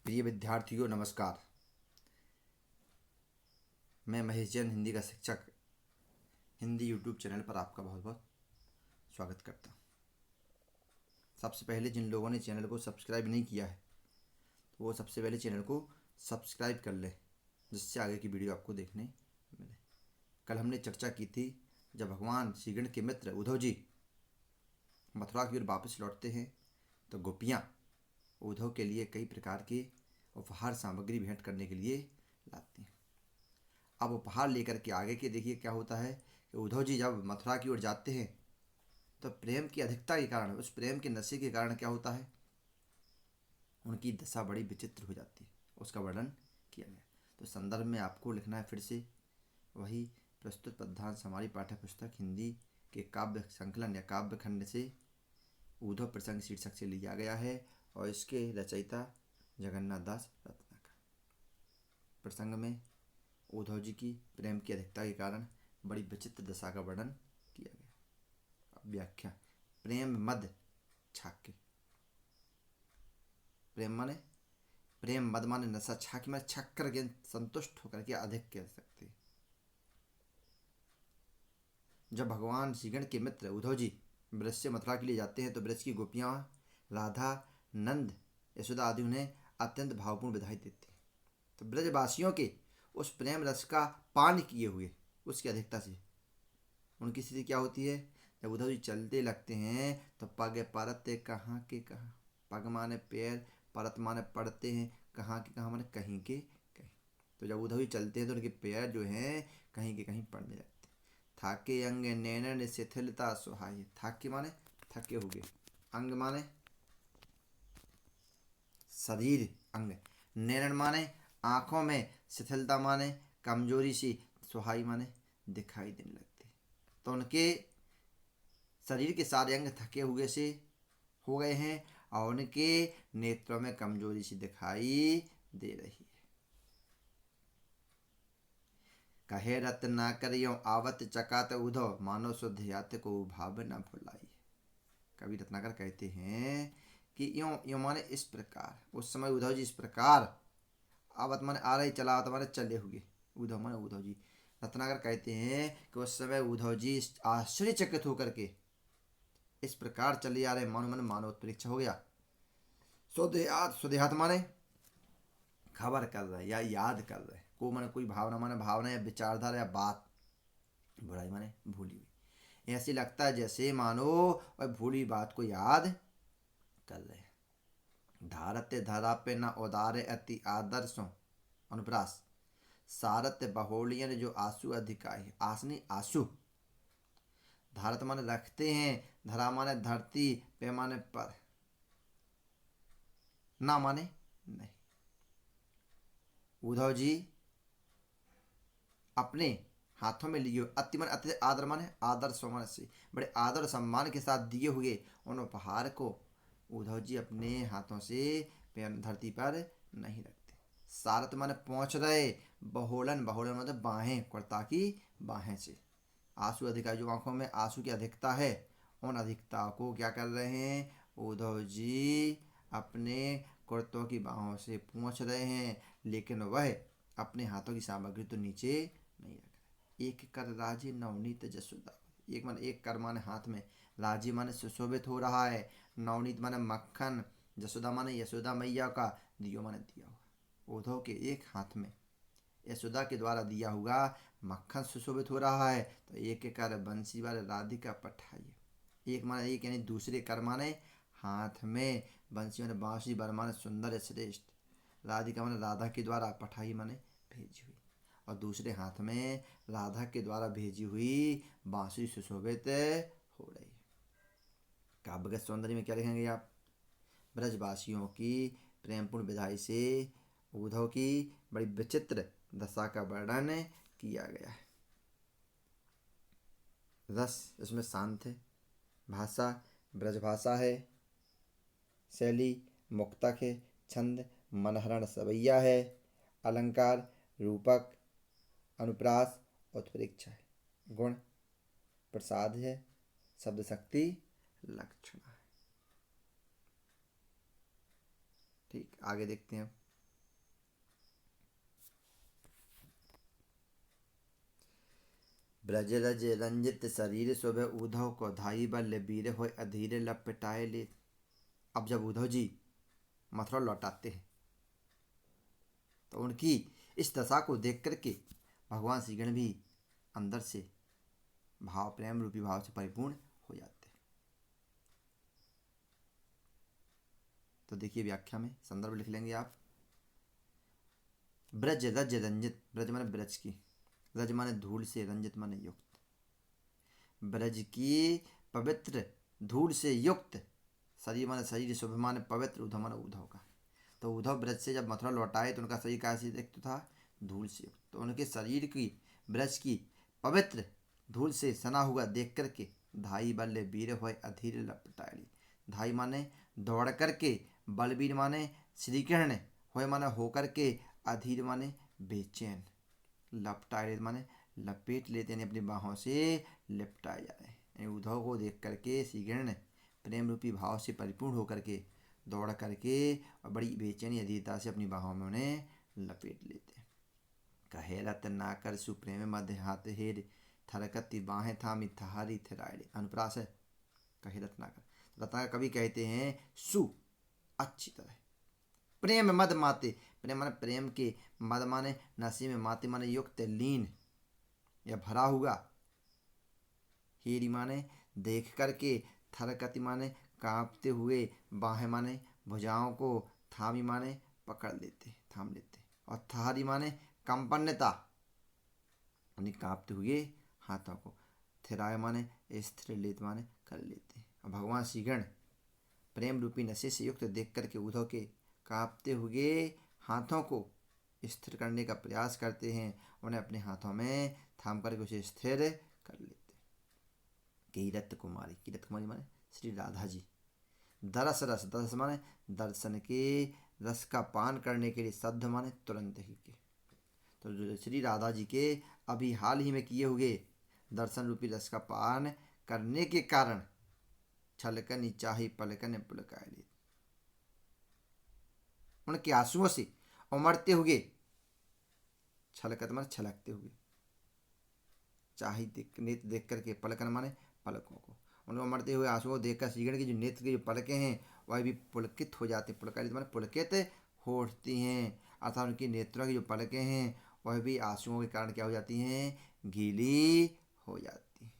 प्रिय विद्यार्थियों नमस्कार। मैं महेश जैन हिंदी का शिक्षक हिंदी यूट्यूब चैनल पर आपका बहुत बहुत स्वागत करता हूँ। सबसे पहले जिन लोगों ने चैनल को सब्सक्राइब नहीं किया है तो वो सबसे पहले चैनल को सब्सक्राइब कर लें, जिससे आगे की वीडियो आपको देखने मिले। कल हमने चर्चा की थी, जब भगवान श्रीगण के मित्र उद्धव जी मथुरा की ओर वापस लौटते हैं तो गोपियाँ उद्धव के लिए कई प्रकार के उपहार सामग्री भेंट करने के लिए लाती हैं। अब उपहार लेकर के आगे के देखिए क्या होता है कि उद्धव जी जब मथुरा की ओर जाते हैं तो प्रेम की अधिकता के कारण, उस प्रेम के नशे के कारण क्या होता है, उनकी दशा बड़ी विचित्र हो जाती है। उसका वर्णन किया गया। तो संदर्भ में आपको लिखना है फिर से वही प्रस्तुत पद्यांश हमारी पाठ्य पुस्तक हिंदी के काव्य संकलन या काव्य खंड से उद्धव प्रसंग शीर्षक से लिया गया है और इसके रचयिता जगन्नाथ दास रत्नाकर। प्रसंग में उद्धव जी की प्रेम की अधिकता के कारण बड़ी विचित्र दशा का वर्णन किया गया। अब व्याख्या। प्रेम मद छाके। प्रेम मद माने नशा, छाके में छक करके संतुष्ट होकर के अधिक कह सकते। जब भगवान श्रीगण के मित्र उद्धव जी ब्रज से मथुरा के लिए जाते हैं तो ब्रज की गोपियाँ राधा, नंद, यशोदा आदि उन्हें अत्यंत भावपूर्ण बधाई देती हैं। तो ब्रजवासियों के उस प्रेम रस का पान किए हुए उसकी अधिकता से उनकी स्थिति क्या होती है, जब उद्धव जी चलते लगते हैं तो पग परते कहाँ के कहाँ। पग माने पैर, परत माने पड़ते हैं, कहाँ के कहाँ माने कहीं के कहीं। तो जब उद्धव जी चलते हैं तो उनके पैर जो हैं कहीं के कहीं पड़ने लगते। थाके अंग नैनन शिथिलता सुहाई। थाके माने थके हुए, अंग माने शरीर अंग, नैनन माने आँखों में, शिथिलता माने कमजोरी सी, सुहाई माने दिखाई देने लगते। तो उनके शरीर के सारे अंग थके हुए से हो गए हैं और उनके नेत्रों में कमजोरी सी दिखाई दे रही है। कहे रत ना करियो आवत चकात उधो, मानो शुद्ध यात को भाव न भुलाई। कवि रत्नाकर कहते हैं कि यों यों माने इस प्रकार, उस समय उद्धव जी इस प्रकार, आवत माने आ रही, चलावत माने चले हुए, उद्धव माने उद्धव जी। रत्नाकर कहते हैं कि उस समय उद्धव जी आश्चर्यचकित होकर के इस प्रकार चले आ रहे, मानो मन मानव परीक्षा हो गया। सुदेहात माने खबर कर रहे या याद कर रहे, को माने कोई भावना माने भावना या विचारधारा या बात, बुराई माने भूली हुई। ऐसे लगता है जैसे मानो और भूली बात को याद कर रहे। धारते धरा पे न उदारे अति आदर्शों अनुप्रास, सारत बहोलियन जो आंसू अधिकाई। आसनी आंसू। धारत माने रखते हैं, धरा माने धरती, पैमाने पर, ना माने नहीं। उद्धव जी अपने हाथों में लिए अति मन अति आदर माने आदर सम्मान से, बड़े आदर सम्मान के साथ दिए हुए उन उपहार को उद्धव जी अपने हाथों से धरती पर नहीं रखते। सारत माने पहुंच रहे, बहुलन बहुलन मतलब बाहें, कुर्ता की बाहें से। आंसू अधिकार, जो आंखों में आंसू की अधिकता है, उन अधिकता को क्या कर रहे हैं, उद्धव जी अपने कुर्तों की बाहों से पहुंच रहे हैं, लेकिन वह अपने हाथों की सामग्री तो नीचे नहीं रख रहे। एक कर राजी नवनीत जसोदा। एक माने एक कर माने हाथ में, राजी माने सुशोभित हो रहा है, नवनीत माने मक्खन, जसोदा माने यशोदा मैया का, दियो माने दिया हुआ। उद्धव के एक हाथ में यशोदा के द्वारा दिया हुआ मक्खन सुशोभित हो रहा है, तो एक कर बंसी वाले राधिका पठाइए। एक माने एक यानी दूसरे कर माने हाथ में, बंसी माने बांसुरी, बर माने सुंदर श्रेष्ठ, राधिका माने राधा के द्वारा, पठाई माने भेजी हुई, और दूसरे हाथ में राधा के द्वारा भेजी हुई बांसुरी सुशोभित हो रही है। काव्य के सौंदर्य में क्या लिखेंगे आप, ब्रजवासियों की प्रेमपूर्ण विदाई से उद्धव की बड़ी विचित्र दशा का वर्णन किया गया है। रस इसमें शांत है, भाषा ब्रजभाषा है, शैली मुक्तक है, छंद मनहरण सवैया है, अलंकार रूपक, अनुप्रास उत्प्रेक्षा है, गुण प्रसाद है, शब्द शक्ति लक्षण है। ठीक, आगे देखते हैं। ब्रज रज रंजित शरीर शोभे उद्धव को धाई बल्ले वीर होय अधीर लपटाए ले। अब जब उद्धव जी मथुरा लौटाते हैं तो उनकी इस दशा को देख करके भगवान श्री गण भी अंदर से भाव प्रेम रूपी भाव से परिपूर्ण हो जाते हैं। तो देखिए व्याख्या में संदर्भ लिख लेंगे आप। ब्रज रज रंजित, ब्रज माने ब्रज की, रज माने धूल से, रंजित माने युक्त, ब्रज की पवित्र धूल से युक्त शरीर माने शरीर, शुभ माने पवित्र, उद्धव माने उद्धव का। तो उद्धव ब्रज से जब मथुरा लौटाए तो उनका शरीर कैसे युक्त था? धूल से युक्त। तो उनके शरीर की ब्रज की पवित्र धूल से सना हुआ देख करके धाई बल्ले वीर होय अधीर लपटाली। धाई माने दौड़ करके, बलवीर माने श्री कृष्ण, होय माने होकर के, अधीर माने बेचैन, लपटाए माने लपेट लेते हैं, अपनी बाहों से लिपटाए जा रहे हैं। उद्धव को देख करके श्री कृष्ण प्रेम रूपी भाव से परिपूर्ण होकर के दौड़ करके और बड़ी बेचैनी अधीरता से अपनी बाहों में उन्हें लपेट लेते। कहे रत ना कर सुप्रेम मध्य हाथ हेर, थरकती बाहें थामी थहारी थराड़ी। अनुप्रास है कहे रत्नाकर। रत्नाकर कवि कहते हैं सु अच्छी तरह, प्रेम मद माते, प्रेम माने प्रेम के, मद माने नशे में, माते माने युक्त लीन या भरा हुआ, हेरी माने देख करके, थरकति माने कांपते हुए, बाहें माने भुजाओं को, थामी माने पकड़ लेते, थाम लेते, और थहारी माने कंपन्नता यानी कांपते हुए हाथों को, थिराय माने स्थिर लेत माने कर लेते। और भगवान श्रीगण प्रेम रूपी नशे से युक्त देख करके उद्धव के कांपते हुए हाथों को स्थिर करने का प्रयास करते हैं, उन्हें अपने हाथों में थाम करके उसे स्थिर कर लेते। कीरत कुमारी, कीरत कुमारी माने श्री राधा जी। दरस रस, दरस माने दर्शन के, रस का पान करने के लिए, शब्द माने तुरंत ही के। तो श्री राधा जी के अभी हाल ही में किए हुए दर्शन रूपी रस का पान करने के कारण छलकन चाही पलकन पुलकाए ले, उनके आंसुओं से उमड़ते हुए, छलकत माने छलकते हुए, चाही नेत्र देख करके, पलकन माने पलकों को, उन उमड़ते हुए आंसुओं को देखकर श्रीगण की जो नेत्र की जो पलकें हैं वह भी पुलकित हो जाती, पुलकारित माने पुलकित हो उठती हैं, अर्थात उनकी नेत्रों की जो पलकें हैं वह भी आंसुओं के कारण क्या हो जाती हैं? गीली हो जाती।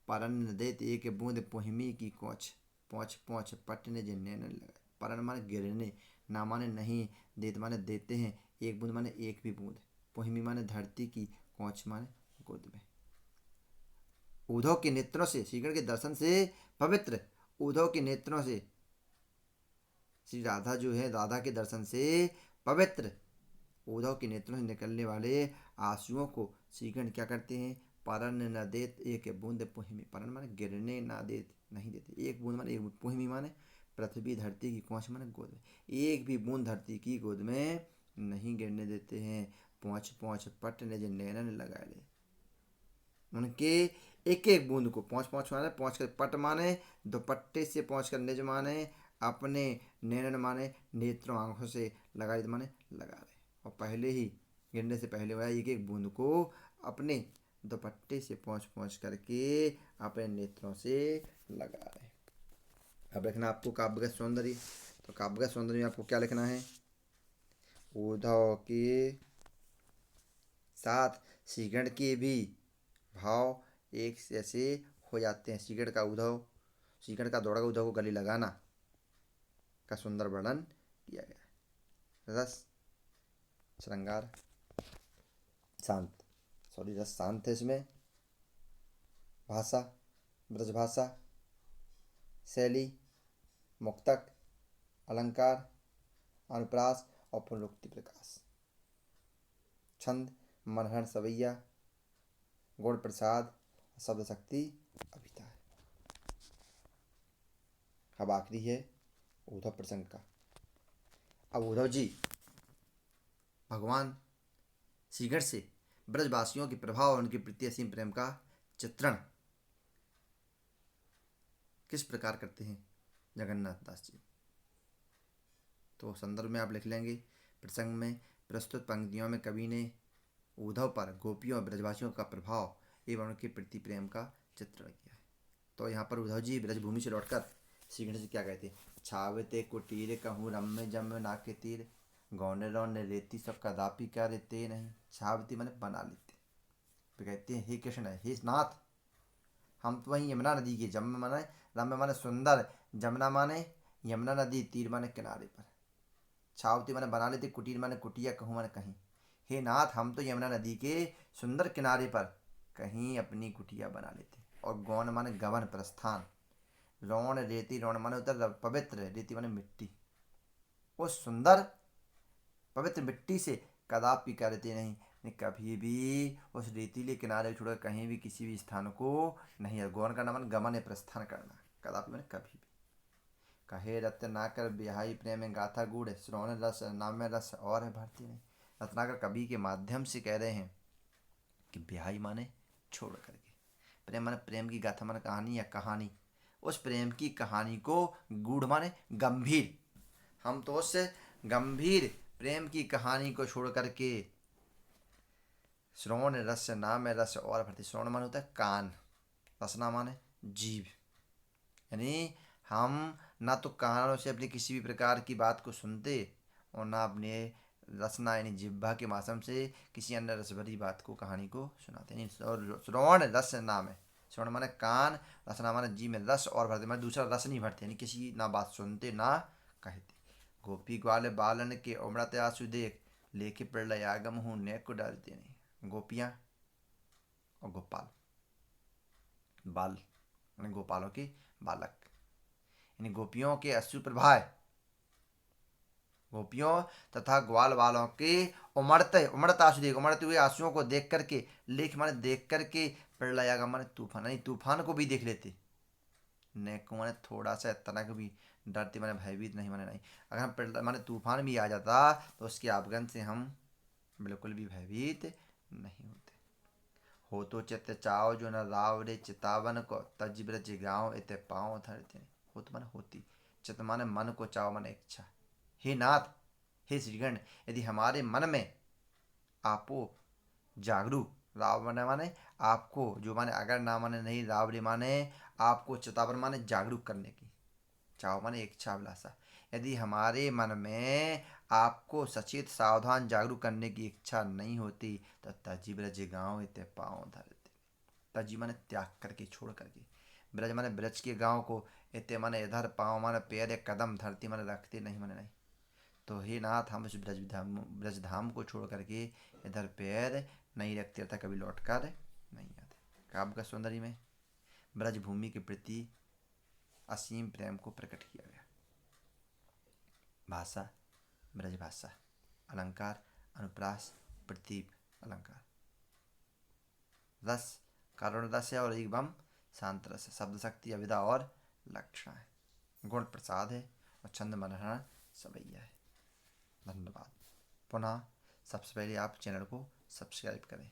परन देत एक बूंद पोहिमी की कोच, पोछ पोछ पटने जे नैन लगाए। परन माने गिरने, ना माने नहीं, देत माने देते हैं, एक बूंद माने एक भी बूंद, पोहिमी माने धरती की, कोच माने गोद में। उद्धव के नेत्रों से, श्रीगण के दर्शन से पवित्र उद्धव के नेत्रों से, श्री राधा जो है राधा के दर्शन से पवित्र उद्धव के नेत्रों से निकलने वाले आंसुओं को श्रीगण क्या करते हैं? परन न देत एक बूंद पोहिमी, परन माने गिरने ना देत, नहीं देते, एक बूंद माने एक बूंद, पोहिमी माने पृथ्वी धरती की, कोच माने गोद में, एक भी बूंद धरती की गोद में नहीं गिरने देते हैं। पोंछ पोंछ पट ने जो नैनन लगा ले, उनके एक एक बूंद को, पहुँच पहुँच माने पहुँच कर, पट माने दुपट्टे से पहुँच कर, निज माने अपने, नैनन माने नेत्रों आंखों से, लगा माने लगा रहे, और पहले ही गिरने से पहले वह एक एक बूंद को अपने दुपट्टे से पहुँच पहुँच करके अपने नेत्रों से लगा रहे। अब लिखना आपको काव्यगत सौंदर्य। तो काव्यगत सौंदर्य में आपको क्या लिखना है? उद्धव के साथ श्रीगण के भी भाव एक जैसे हो जाते हैं। श्रीगण का उद्धव, श्रीगण का दौड़ा उद्धव को गले लगाना का सुंदर वर्णन किया गया है। रस श्रृंगार शांत, सॉरी रस शांत है इसमें। भाषा ब्रजभाषा, शैली मुक्तक, अलंकार, अनुप्रास और पुनरुक्ति प्रकाश, छंद मनहर सवैया, गुण प्रसाद, शब्द शक्ति अभिता है। अब आखिरी है उद्धव प्रसंग का। अब उद्धव जी भगवान श्रीगण से ब्रजवासियों के प्रभाव और उनके प्रति असीम प्रेम का चित्रण किस प्रकार करते हैं जगन्नाथ दास जी। तो संदर्भ में आप लिख लेंगे। प्रसंग में प्रस्तुत पंक्तियों में कवि ने उद्धव पर गोपियों और ब्रजवासियों का प्रभाव एवं उनके प्रति प्रेम का चित्रण किया है। तो यहाँ पर उद्धव जी ब्रजभूमि से लौटकर श्री गणेश जी क्या कहते, छावते कुटीर कहूँ रम्य जम्य नाके तीर, गौने रौने रेती सब कदापि क्या रहते नहीं। छावती मैंने बना लेते, तो कहते हैं हे कृष्ण हे नाथ, हम तो वहीं यमुना नदी के, जम्य माने रम्य माने सुंदर, जमुना माने यमुना नदी, तीर माने किनारे पर, छावती माने बना लेते, कुटीर माने कुटिया, कहूँ माने कहीं। हे नाथ हम तो यमुना नदी के सुंदर किनारे पर कहीं अपनी कुटिया बना लेते। और गौन माने गवन प्रस्थान, रौण रेती, रौण माने उधर पवित्र, रेती माने मिट्टी, उस सुंदर पवित्र मिट्टी से कदापि करते नहीं, कभी भी उस रेतीले किनारे छोड़कर कहीं भी किसी भी स्थान को नहीं है। गौन करना मन गमन है, प्रस्थान करना, कदापि मैंने कभी भी। कहे रत्नाकर बिहाई प्रेम गाथा गूढ़, श्रवण रस नाम में रस और है भरती नहीं। रत्नाकर कवि के माध्यम से कह रहे हैं कि बिहाई माने छोड़ करके, प्रेम माने प्रेम की गाथा माने कहानी या कहानी, उस प्रेम की कहानी को, गूढ़ माने गंभीर, हम तो उस गंभीर प्रेम की कहानी को छोड़ करके श्रवण रस नाम है रस और भरती। श्रवण माने होता है कान, रसना माने जीव, यानी हम ना तो कानों से अपनी किसी भी प्रकार की बात को सुनते और ना अपने रसना यानी जिह्वा के माध्यम से किसी अन्य रस भरी बात को, कहानी को सुनाते हैं। और श्रवण रस नाम है, श्रवण माने कान, रसना माने जीव में रस और भरते माने दूसरा रस नहीं भरते, यानी किसी ना बात सुनते ना कहते। गोपी ग्वाल बालन के उमड़ते आंसू देख, लेके प्रलय आगम हूँ नेक को डालते नहीं। गोपियाँ और गोपाल, बाल यानी गोपालों के बालक, यानी गोपियों के अश्रु प्रभाव, गोपियों तथा ग्वाल वालों के उमड़ते आंसू देख, उमड़ते हुए आंसुओं को देख करके, लेख माने देख करके, प्रलय आगम माने तूफान, यानी तूफान को भी देख लेते। नेक माने थोड़ा सा तनक भी, डरते माने भयभीत नहीं माने नहीं। अगर हम माने तूफान भी आ जाता तो उसके आगमन से हम बिल्कुल भी भयभीत नहीं होते। हो तो चित चाव जो न राव रे चितावन को, तज ब्रज गाँव इत पाँव धरते। हो तो माने होती, चित माने मन को, चाव माने इच्छा। हे नाथ हे श्रीगण, यदि हमारे मन में आपो जागरूक, राव माने आपको, जो माने अगर ना माने नहीं, रावड़ी माने आपको, चितावन माने जागरूक करने की, चाव माने इच्छा अभिलाषा, यदि हमारे मन में आपको सचेत सावधान जागरूक करने की इच्छा नहीं होती तो तजी ब्रज गाँव इतने पाँव धरते। तजी माने त्याग करके, छोड़ करके, ब्रज माने ब्रज के गाँव को, इतने माने इधर, पाँव माने पैर कदम, धरती माने रखते नहीं माने नहीं। तो हे नाथ हम इस ब्रज धाम को छोड़ करके इधर पैर नहीं रखते तथा कभी लौट कर नहीं आते। काव्य का सौंदर्य में ब्रज भूमि के प्रति असीम प्रेम को प्रकट किया गया। भाषा ब्रज भाषा, अलंकार अनुप्रास प्रतीक अलंकार, रस करुण रस है और एवं शांत रस है, शब्द शक्ति अविदा और लक्षण है, गुण प्रसाद है और छंद मनहरण सवैया है। धन्यवाद। पुनः सबसे पहले आप चैनल को सब्सक्राइब करें।